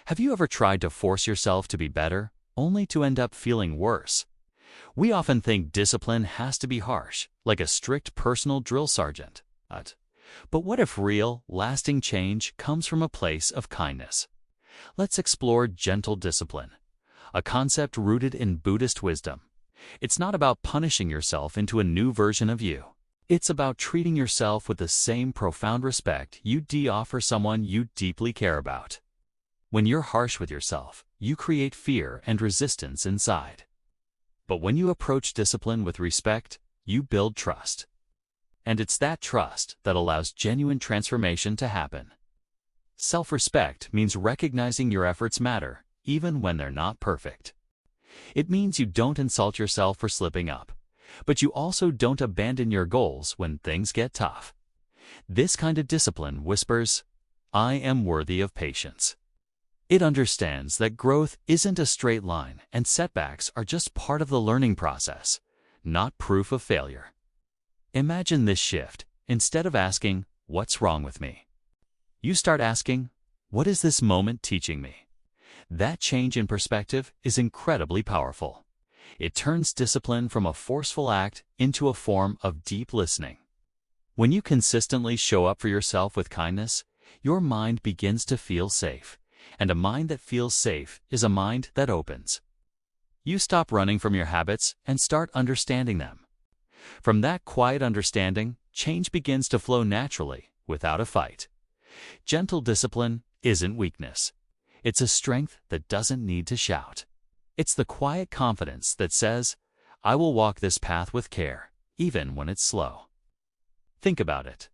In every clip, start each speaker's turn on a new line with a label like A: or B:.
A: Have you ever tried to force yourself to be better, only to end up feeling worse? We often think discipline has to be harsh, like a strict personal drill sergeant. But what if real, lasting change comes from a place of kindness? Let's explore gentle discipline, a concept rooted in Buddhist wisdom. It's not about punishing yourself into a new version of you. It's about treating yourself with the same profound respect you'd offer someone you deeply care about. When you're harsh with yourself, you create fear and resistance inside. But when you approach discipline with respect, you build trust. And it's that trust that allows genuine transformation to happen. Self-respect means recognizing your efforts matter, even when they're not perfect. It means you don't insult yourself for slipping up, but you also don't abandon your goals when things get tough. This kind of discipline whispers, "I am worthy of patience." It understands that growth isn't a straight line and setbacks are just part of the learning process, not proof of failure. Imagine this shift. Instead of asking, "What's wrong with me?" you start asking, "What is this moment teaching me?" That change in perspective is incredibly powerful. It turns discipline from a forceful act into a form of deep listening. When you consistently show up for yourself with kindness, your mind begins to feel safe. And a mind that feels safe is a mind that opens. You stop running from your habits and start understanding them. From that quiet understanding, change begins to flow naturally, without a fight. Gentle discipline isn't weakness. It's a strength that doesn't need to shout. It's the quiet confidence that says, "I will walk this path with care, even when it's slow." Think about it.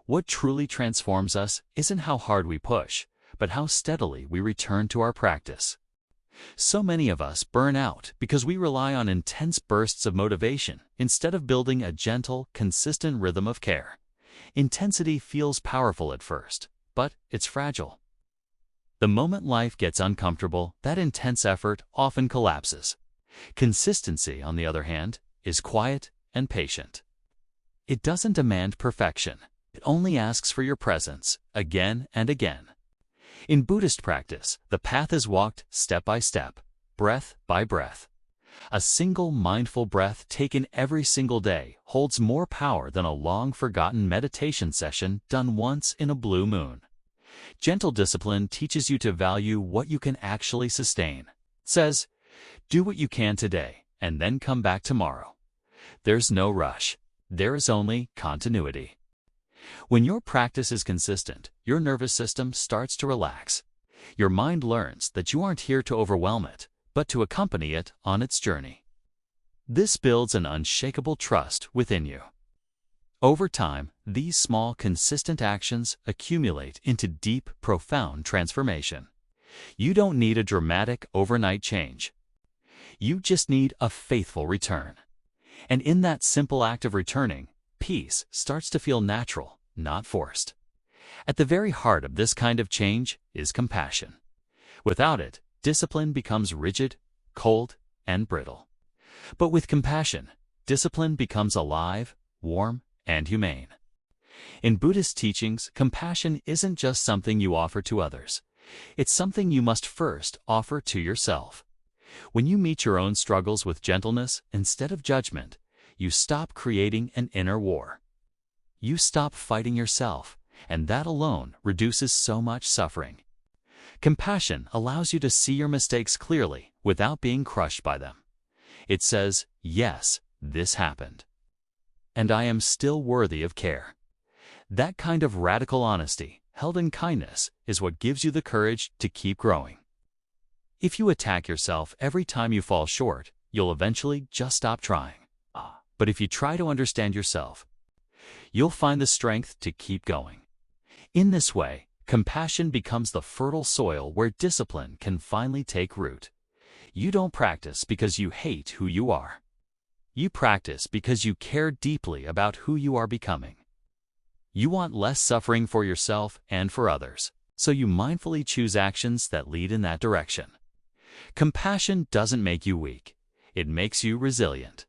A: What truly transforms us isn't how hard we push, but how steadily we return to our practice. So many of us burn out because we rely on intense bursts of motivation instead of building a gentle, consistent rhythm of care. Intensity feels powerful at first, but it's fragile. The moment life gets uncomfortable, that intense effort often collapses. Consistency, on the other hand, is quiet and patient. It doesn't demand perfection. It only asks for your presence, again and again. In Buddhist practice, the path is walked step by step, breath by breath. A single mindful breath taken every single day holds more power than a long-forgotten meditation session done once in a blue moon. Gentle discipline teaches you to value what you can actually sustain. It says, "Do what you can today, and then come back tomorrow." There's no rush. There is only continuity. When your practice is consistent, your nervous system starts to relax. Your mind learns that you aren't here to overwhelm it, but to accompany it on its journey. This builds an unshakable trust within you. Over time, these small, consistent actions accumulate into deep, profound transformation. You don't need a dramatic, overnight change. You just need a faithful return. And in that simple act of returning, peace starts to feel natural, not forced. At the very heart of this kind of change is compassion. Without it, discipline becomes rigid, cold, and brittle. But with compassion, discipline becomes alive, warm, and humane. In Buddhist teachings, compassion isn't just something you offer to others. It's something you must first offer to yourself. When you meet your own struggles with gentleness instead of judgment, you stop creating an inner war. You stop fighting yourself, and that alone reduces so much suffering. Compassion allows you to see your mistakes clearly without being crushed by them. It says, "Yes, this happened. And I am still worthy of care." That kind of radical honesty, held in kindness, is what gives you the courage to keep growing. If you attack yourself every time you fall short, you'll eventually just stop trying. But if you try to understand yourself, you'll find the strength to keep going. In this way, compassion becomes the fertile soil where discipline can finally take root. You don't practice because you hate who you are. You practice because you care deeply about who you are becoming. You want less suffering for yourself and for others, so you mindfully choose actions that lead in that direction. Compassion doesn't make you weak. It makes you resilient.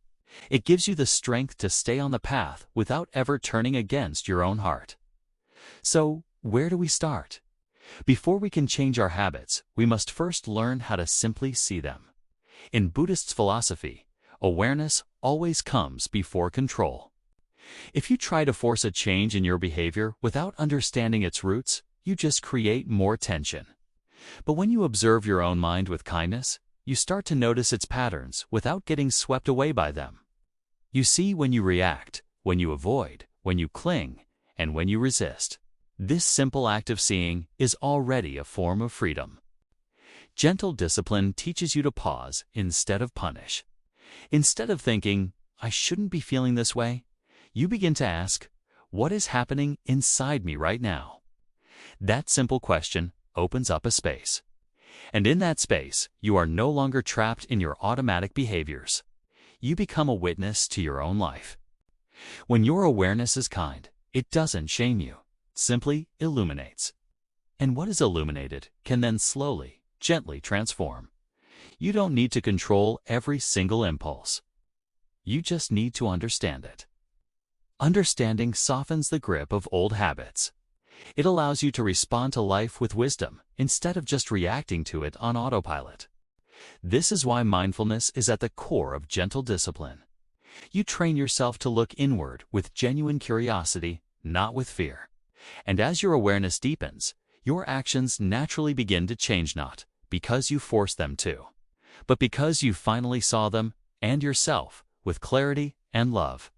A: It gives you the strength to stay on the path without ever turning against your own heart. So, where do we start? Before we can change our habits, we must first learn how to simply see them. In Buddhist philosophy, awareness always comes before control. If you try to force a change in your behavior without understanding its roots, you just create more tension. But when you observe your own mind with kindness, you start to notice its patterns without getting swept away by them. You see when you react, when you avoid, when you cling, and when you resist. This simple act of seeing is already a form of freedom. Gentle discipline teaches you to pause instead of punish. Instead of thinking, "I shouldn't be feeling this way," you begin to ask, "What is happening inside me right now?" That simple question opens up a space. And in that space, you are no longer trapped in your automatic behaviors. You become a witness to your own life. When your awareness is kind, it doesn't shame you, it simply illuminates. And what is illuminated can then slowly, gently transform. You don't need to control every single impulse. You just need to understand it. Understanding softens the grip of old habits. It allows you to respond to life with wisdom instead of just reacting to it on autopilot. This is why mindfulness is at the core of gentle discipline. You train yourself to look inward with genuine curiosity, not with fear. And as your awareness deepens, your actions naturally begin to change, not because you force them to, but because you finally saw them and yourself with clarity and love.